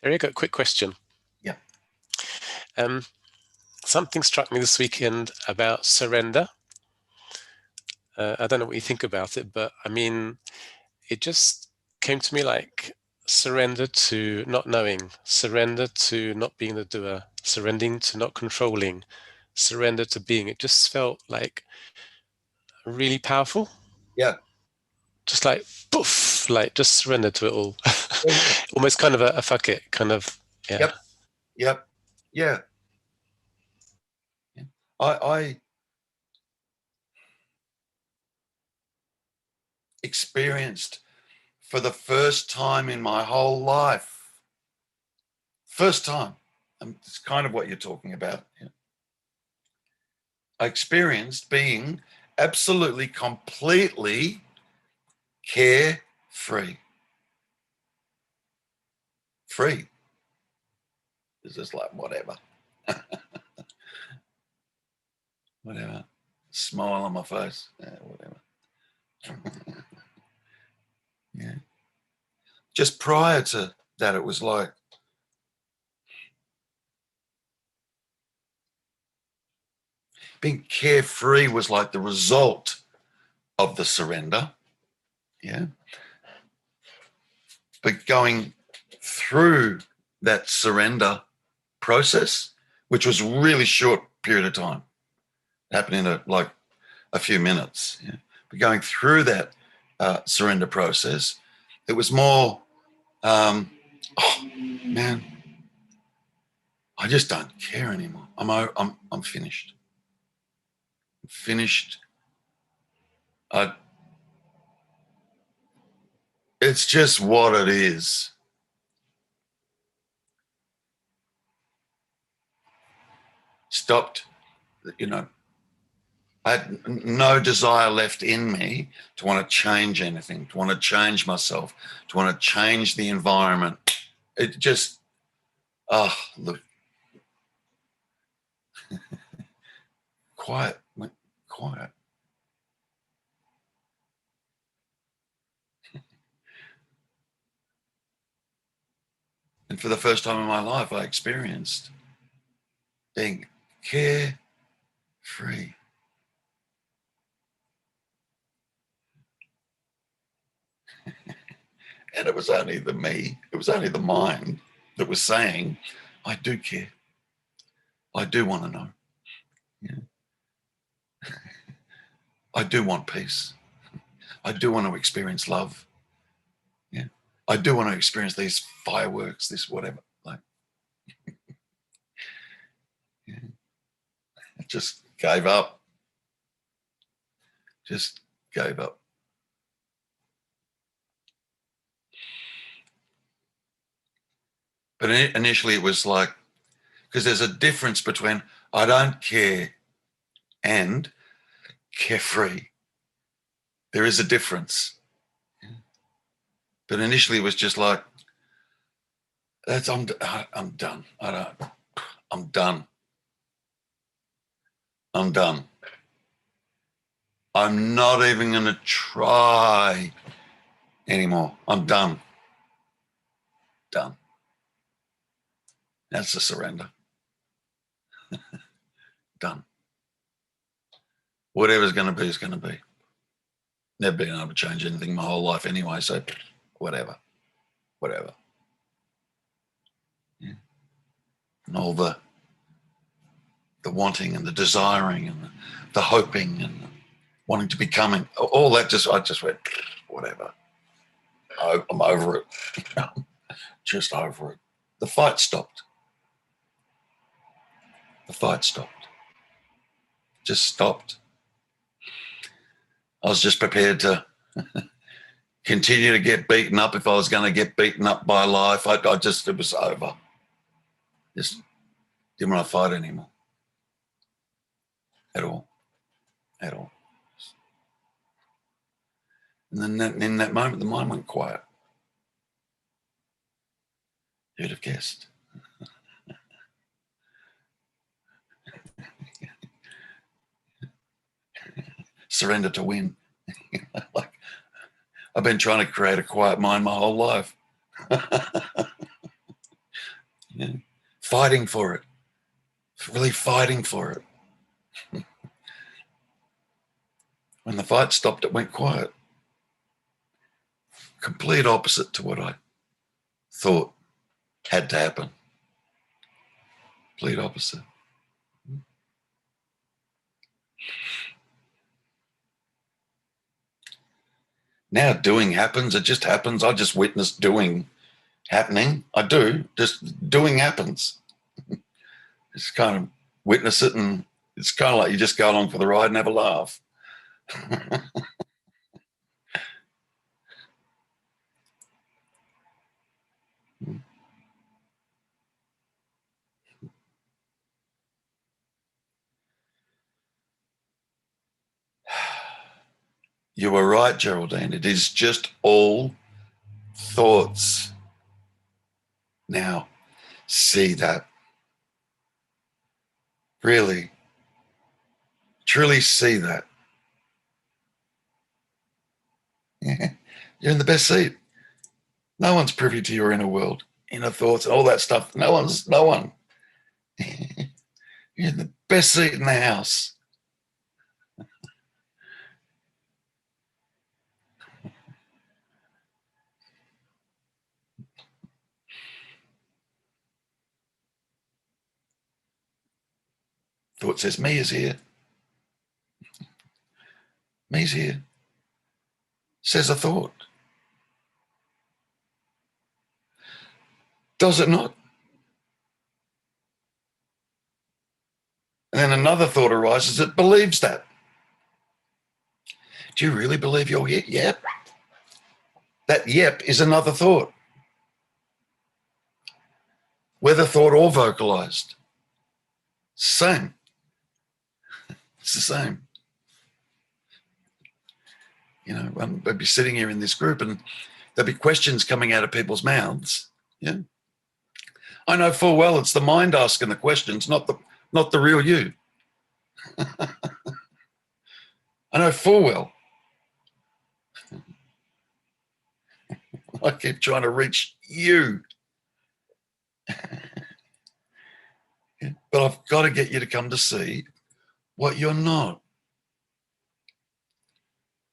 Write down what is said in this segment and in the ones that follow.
Eric, a quick question. Yeah. Something struck me this weekend about surrender. I don't know what you think about it, but I mean, it just came to me like surrender to not knowing, surrender to not being the doer, surrendering to not controlling, surrender to being. It just felt like really powerful. Yeah. Just like poof, like just surrender to it all. Almost kind of a fuck it kind of. Yeah. Yep. Yep. Yeah. I experienced for the first time in my whole life, first time, it's kind of what you're talking about. Yeah. I experienced being absolutely, completely carefree. Free. It's just like whatever. Whatever. Smile on my face. Yeah, whatever. Yeah. Just prior to that, it was like being carefree was like the result of the surrender. Yeah. But going through that surrender process, which was a really short period of time, happened in like a few minutes. Yeah. But going through that surrender process, it was more, oh man, I just don't care anymore. I'm finished. I'm finished. It's just what it is. Stopped, I had no desire left in me to want to change anything, to want to change myself, to want to change the environment. It just, look, quiet, went quiet. And for the first time in my life, I experienced being carefree. And it was only the mind that was saying, I do care. I do want to know. Yeah. I do want peace. I do want to experience love. Yeah. I do want to experience these fireworks, this whatever. Like, yeah. I just gave up. Just gave up. But initially it was like, because there's a difference between I don't care and carefree. There is a difference. But initially it was just like, I'm done. I'm done. I'm done. I'm not even going to try anymore. I'm done. Done. That's a surrender. Done. Whatever's going to be is going to be. Never been able to change anything my whole life anyway, so whatever. Yeah. And all the wanting and the desiring and the hoping and the wanting to becoming, all that I just went, whatever. I'm over it. Just over it. The fight stopped. Just stopped. I was just prepared to continue to get beaten up if I was going to get beaten up by life. It was over. Just didn't want to fight anymore. At all. And then in that moment, the mind went quiet. Who'd have guessed? Surrender to win. Like, I've been trying to create a quiet mind my whole life. Yeah. Fighting for it. Really fighting for it. When the fight stopped, it went quiet. Complete opposite to what I thought had to happen. Complete opposite. Now doing happens. It just happens. I just witness doing happening. I do. Just doing happens. Just kind of witness it, and it's kind of like you just go along for the ride and have a laugh. You were right, Geraldine. It is just all thoughts. Now, see that. Really, truly see that. Yeah. You're in the best seat. No one's privy to your inner world, inner thoughts, all that stuff. No one. You're in the best seat in the house. Thought says, me is here. Me's here. Says a thought. Does it not? And then another thought arises that believes that. Do you really believe you're here? Yep. That yep is another thought. Whether thought or vocalized. Same. It's the same. You know, I'd be sitting here in this group and there'll be questions coming out of people's mouths. Yeah. I know full well it's the mind asking the questions, not the real you. I know full well. I keep trying to reach you. But I've got to get you to come to see what you're not.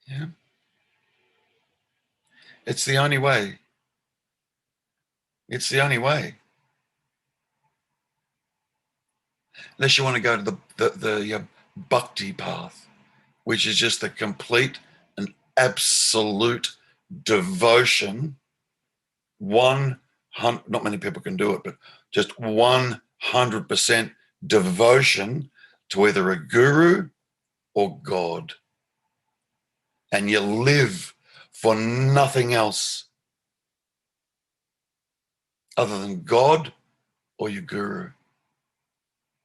Yeah. It's the only way. It's the only way. Unless you want to go to the bhakti path, which is just the complete and absolute devotion. Not many people can do it, but just 100% devotion to either a guru or God. And you live for nothing else other than God or your guru.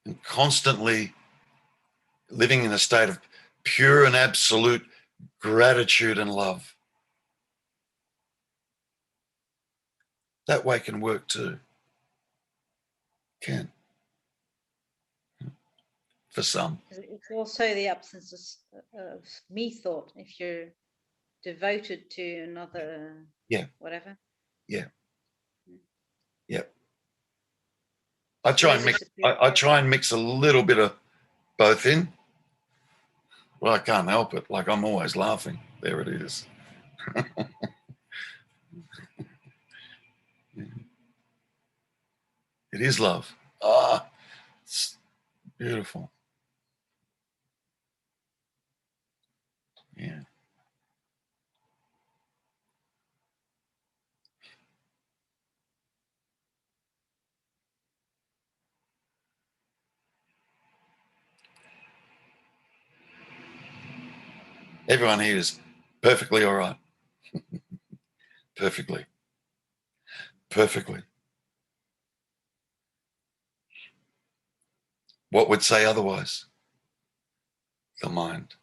And constantly living in a state of pure and absolute gratitude and love. That way can work too. Can. For some. It's also the absence of me thought. If you're devoted to another, whatever. Yeah. I try and mix a little bit of both in. Well, I can't help it. Like I'm always laughing. There it is. It is love. It's beautiful. Yeah. Everyone here is perfectly all right. Perfectly. What would say otherwise? The mind.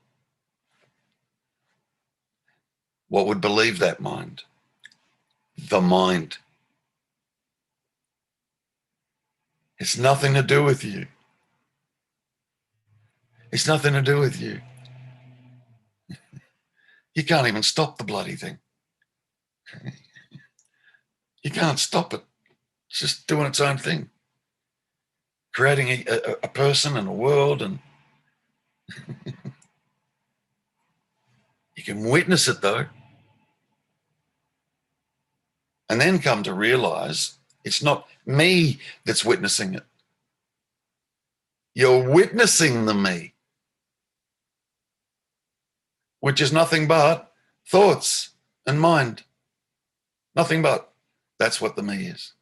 What would believe that mind? The mind. It's nothing to do with you. It's nothing to do with you. You can't even stop the bloody thing. You can't stop it. It's just doing its own thing. creating a person and a world, and you can witness it though, and then come to realize it's not me that's witnessing it. You're witnessing the me, which is nothing but thoughts and mind. Nothing but. That's what the me is.